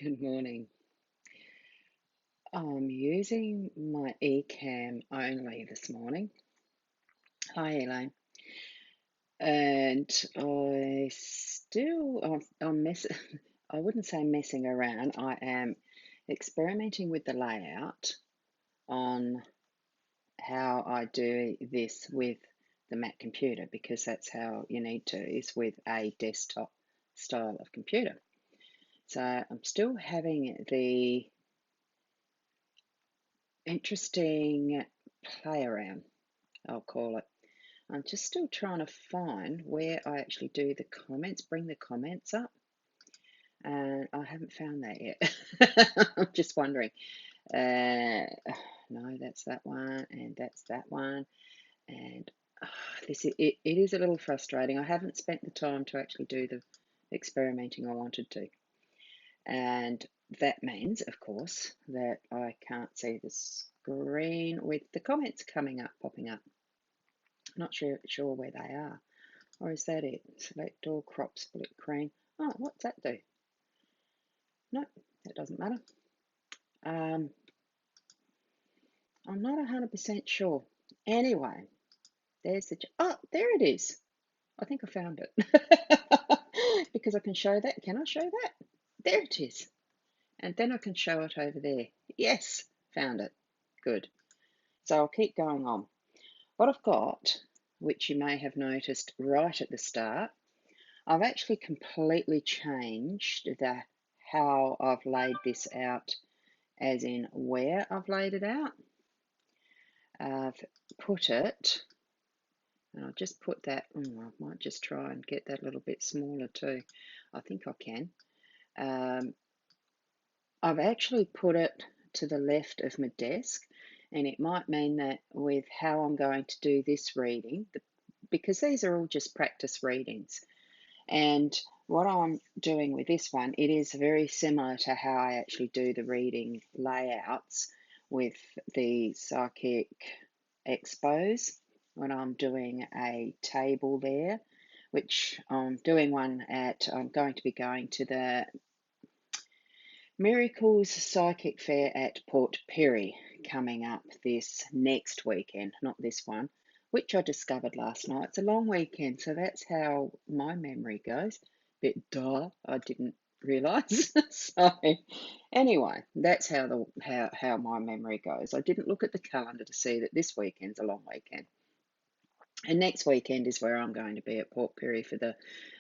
Good morning. I'm using my eCam only this morning. Hi, Elaine. And I'm I wouldn't say messing around. I am experimenting with the layout on how I do this with the Mac computer because that's how you need to, is with a desktop style of computer. So I'm still having the interesting play around, I'll call it. I'm just still trying to find where I actually do the comments, bring the comments up, and I haven't found that yet. I'm just wondering. No, that's that one, and that's that one, and it is a little frustrating. I haven't spent the time to actually do the experimenting I wanted to, and that means, of course, that I can't see the screen with the comments coming up, popping up. Not sure where they are. Or is that it? Select all, crop, split, cream. Oh, what's that do? No, that doesn't matter. I'm not 100% sure. Anyway, there's oh, there it is. I think I found it. Because I can show that. Can I show that? There it is. And then I can show it over there. Yes, found it. Good. So I'll keep going on. What I've got, which you may have noticed right at the start, I've actually completely changed how I've laid this out, as in where I've laid it out. I've put it, and I'll just put that, I might just try and get that a little bit smaller too. I think I can. I've actually put it to the left of my desk, and it might mean that with how I'm going to do this reading, because these are all just practice readings, and what I'm doing with this one, it is very similar to how I actually do the reading layouts with the psychic expos when I'm doing a table there, which I'm doing one at, I'm going to be going to the Miracles Psychic Fair at Port Perry coming up this next weekend, not this one, which I discovered last night. It's a long weekend, so that's how my memory goes. Bit dull, I didn't realise. So anyway, that's how my memory goes. I didn't look at the calendar to see that this weekend's a long weekend. And next weekend is where I'm going to be at Port Perry for the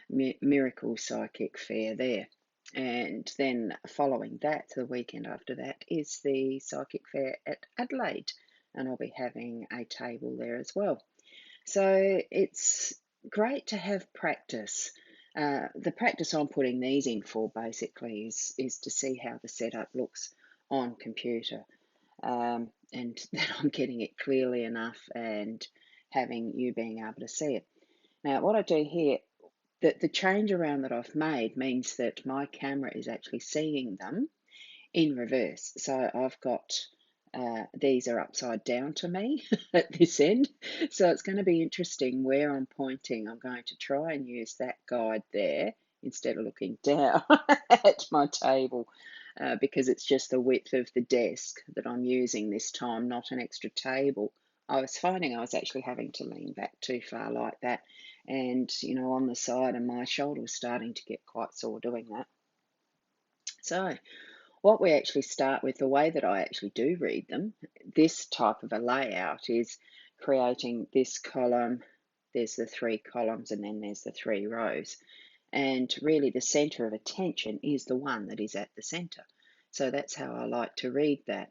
Miracle Psychic Fair there. And then following that, the weekend after that, is the Psychic Fair at Adelaide. And I'll be having a table there as well. So it's great to have practice. The practice I'm putting these in for basically is to see how the setup looks on computer, and that I'm getting it clearly enough and having you being able to see it. Now, what I do here, the change around that I've made means that my camera is actually seeing them in reverse. So I've got these are upside down to me at this end. So it's going to be interesting where I'm pointing. I'm going to try and use that guide there instead of looking down at my table, because it's just the width of the desk that I'm using this time, not an extra table. I was finding I was actually having to lean back too far like that, and on the side, and my shoulder was starting to get quite sore doing that. So what we actually start with, the way that I actually do read them, this type of a layout is creating this column, there's the 3 columns, and then there's the 3 rows. And really the center of attention is the one that is at the center. So that's how I like to read that.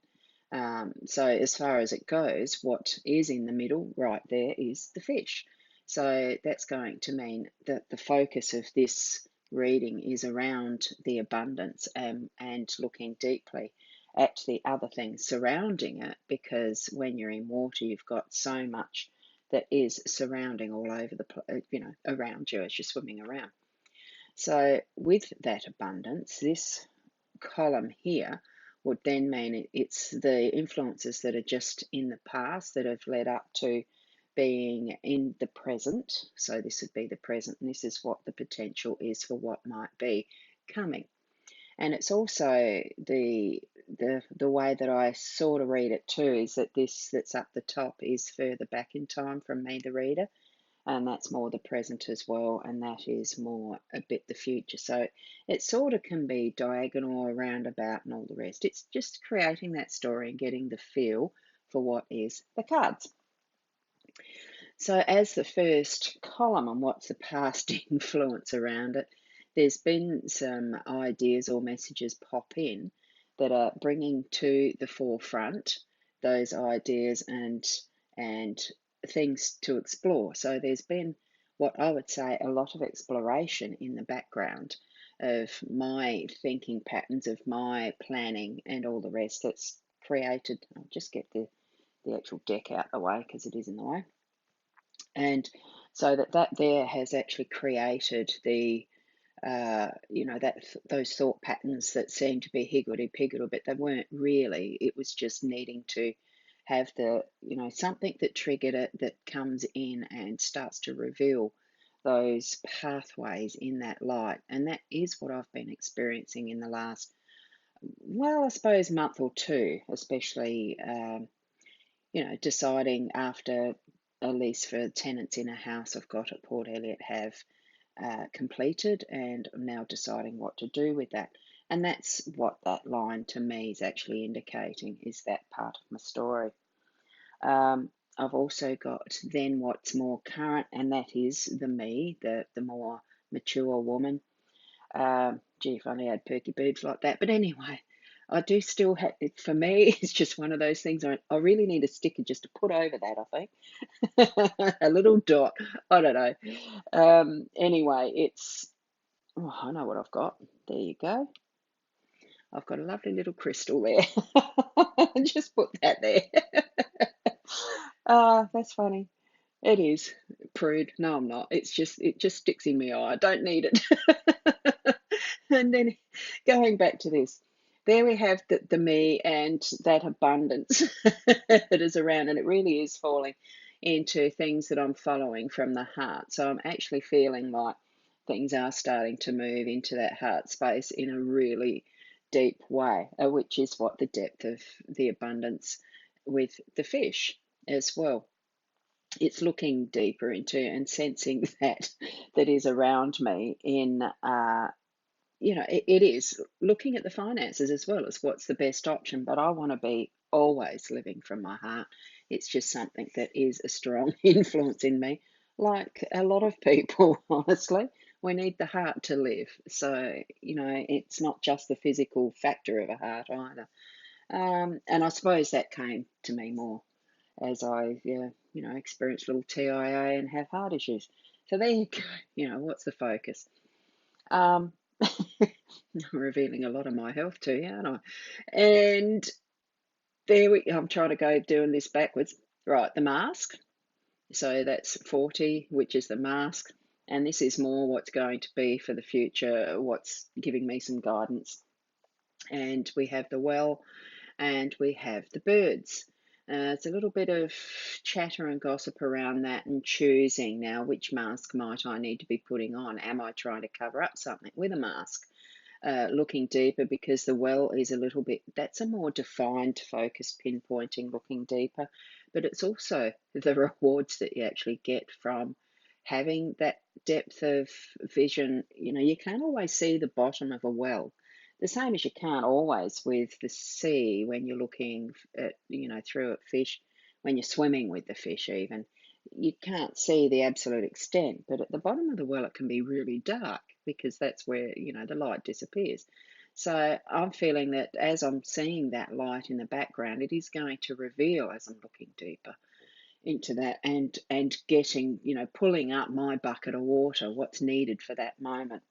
So as far as it goes, what is in the middle right there is the fish. So that's going to mean that the focus of this reading is around the abundance, and looking deeply at the other things surrounding it, because when you're in water, you've got so much that is surrounding all over around you as you're swimming around. So with that abundance, this column here would then mean it's the influences that are just in the past that have led up to being in the present. So this would be the present, and this is what the potential is for what might be coming. And it's also the way that I sort of read it too is that this that's up the top is further back in time from me, the reader, and that's more the present as well, and that is more a bit the future. So it sort of can be diagonal, around about, and all the rest. It's just creating that story and getting the feel for what is the cards. So, as the first column on what's the past influence around it, there's been some ideas or messages pop in that are bringing to the forefront those ideas and things to explore. So, there's been what I would say a lot of exploration in the background of my thinking patterns, of my planning, and all the rest that's created. I'll just get the actual deck out the way because it is in the way. And so that there has actually created the that those thought patterns that seem to be higgledy-piggledy, but they weren't really. It was just needing to have the something that triggered it that comes in and starts to reveal those pathways in that light. And that is what I've been experiencing in the last, well, I suppose month or two, especially deciding after a lease for tenants in a house I've got at Port Elliot have completed, and I'm now deciding what to do with that. And that's what that line to me is actually indicating, is that part of my story. I've also got then what's more current, and that is the me, the more mature woman. Gee, if I only had perky boobs like that. But anyway, I do still have it. For me, it's just one of those things. I really need a sticker just to put over that, I think. A little dot. I don't know. Anyway, I know what I've got. There you go. I've got a lovely little crystal there. Just put that there. That's funny. It is. Prude. No, I'm not. It just sticks in my eye. I don't need it. And then going back to this, there we have the me and that abundance that is around, and it really is falling into things that I'm following from the heart. So I'm actually feeling like things are starting to move into that heart space in a really deep way, which is what the depth of the abundance with the fish as well. It's looking deeper into and sensing that is around me in it is looking at the finances as well as what's the best option, but I want to be always living from my heart. It's just something that is a strong influence in me, like a lot of people, honestly. We need the heart to live. So, it's not just the physical factor of a heart either. And I suppose that came to me more as I, experienced a little TIA and have heart issues. So there you go. What's the focus? Um, I'm revealing a lot of my health to you, aren't I? And I'm trying to go doing this backwards. Right, the mask. So that's 40, which is the mask. And this is more what's going to be for the future, what's giving me some guidance. And we have the well, and we have the birds. It's a little bit of chatter and gossip around that, and choosing now which mask might I need to be putting on. Am I trying to cover up something with a mask? Looking deeper, because the well is a little bit, that's a more defined focus, pinpointing, looking deeper. But it's also the rewards that you actually get from having that depth of vision. You can't always see the bottom of a well, the same as you can't always with the sea when you're looking at, through at fish, when you're swimming with the fish even. You can't see the absolute extent, but at the bottom of the well it can be really dark because that's where, the light disappears. So I'm feeling that as I'm seeing that light in the background, it is going to reveal as I'm looking deeper into that, and getting, pulling up my bucket of water, what's needed for that moment.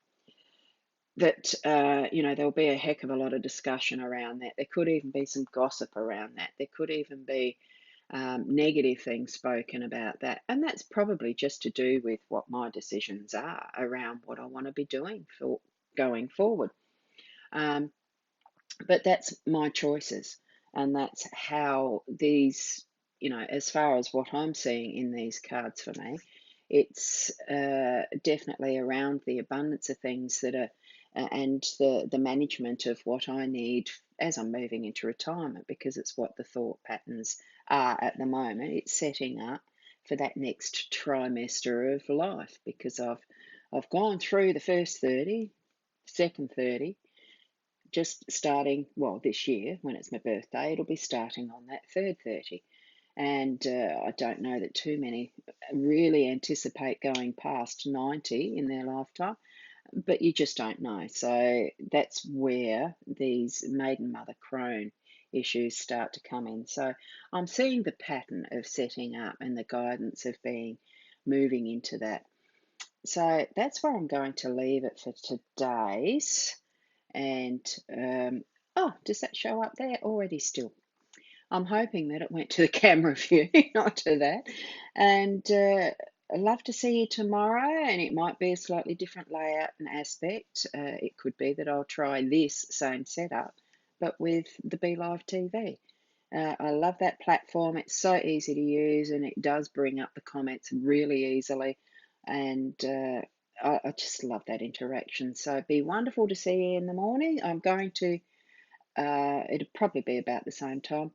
That there'll be a heck of a lot of discussion around that. There could even be some gossip around that. There could even be negative things spoken about that, and that's probably just to do with what my decisions are around what I want to be doing for going forward. Um, but that's my choices, and that's how these, as far as what I'm seeing in these cards for me, it's definitely around the abundance of things that are and the management of what I need as I'm moving into retirement, because it's what the thought patterns are at the moment. It's setting up for that next trimester of life, because I've gone through the first 30, second 30, just starting, well, this year when it's my birthday, it'll be starting on that third 30. And I don't know that too many really anticipate going past 90 in their lifetime, but you just don't know. So that's where these maiden mother crone issues start to come in. So I'm seeing the pattern of setting up and the guidance of being moving into that. So that's where I'm going to leave it for today's. And oh, does that show up there already still? I'm hoping that it went to the camera view, not to that. And I'd love to see you tomorrow, and it might be a slightly different layout and aspect. It could be that I'll try this same setup, but with the BeLive TV. I love that platform. It's so easy to use, and it does bring up the comments really easily. And I just love that interaction. So it'd be wonderful to see you in the morning. I'm going to, it'll probably be about the same time.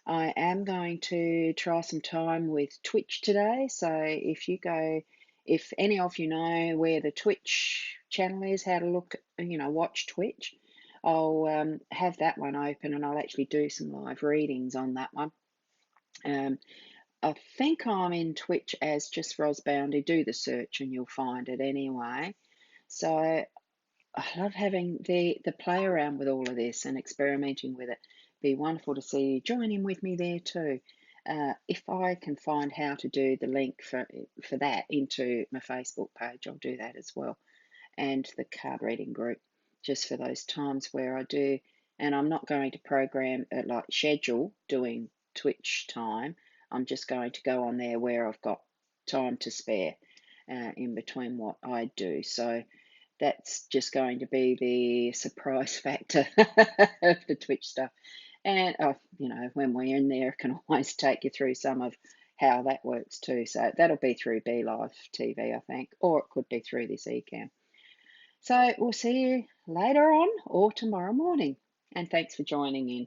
I am going to try some time with Twitch today. So if any of you know where the Twitch channel is, how to look, watch Twitch, I'll have that one open, and I'll actually do some live readings on that one. I think I'm in Twitch as just Boundy. Do the search and you'll find it anyway. So I love having the play around with all of this and experimenting with it. Be wonderful to see you join in with me there too. If I can find how to do the link for that into my Facebook page, I'll do that as well, and the card reading group, just for those times where I do. And I'm not going to program like schedule doing Twitch time. I'm just going to go on there where I've got time to spare in between what I do. So that's just going to be the surprise factor of the Twitch stuff. And, when we're in there, I can always take you through some of how that works too. So that'll be through BeLive TV, I think, or it could be through this eCam. So we'll see you later on or tomorrow morning. And thanks for joining in.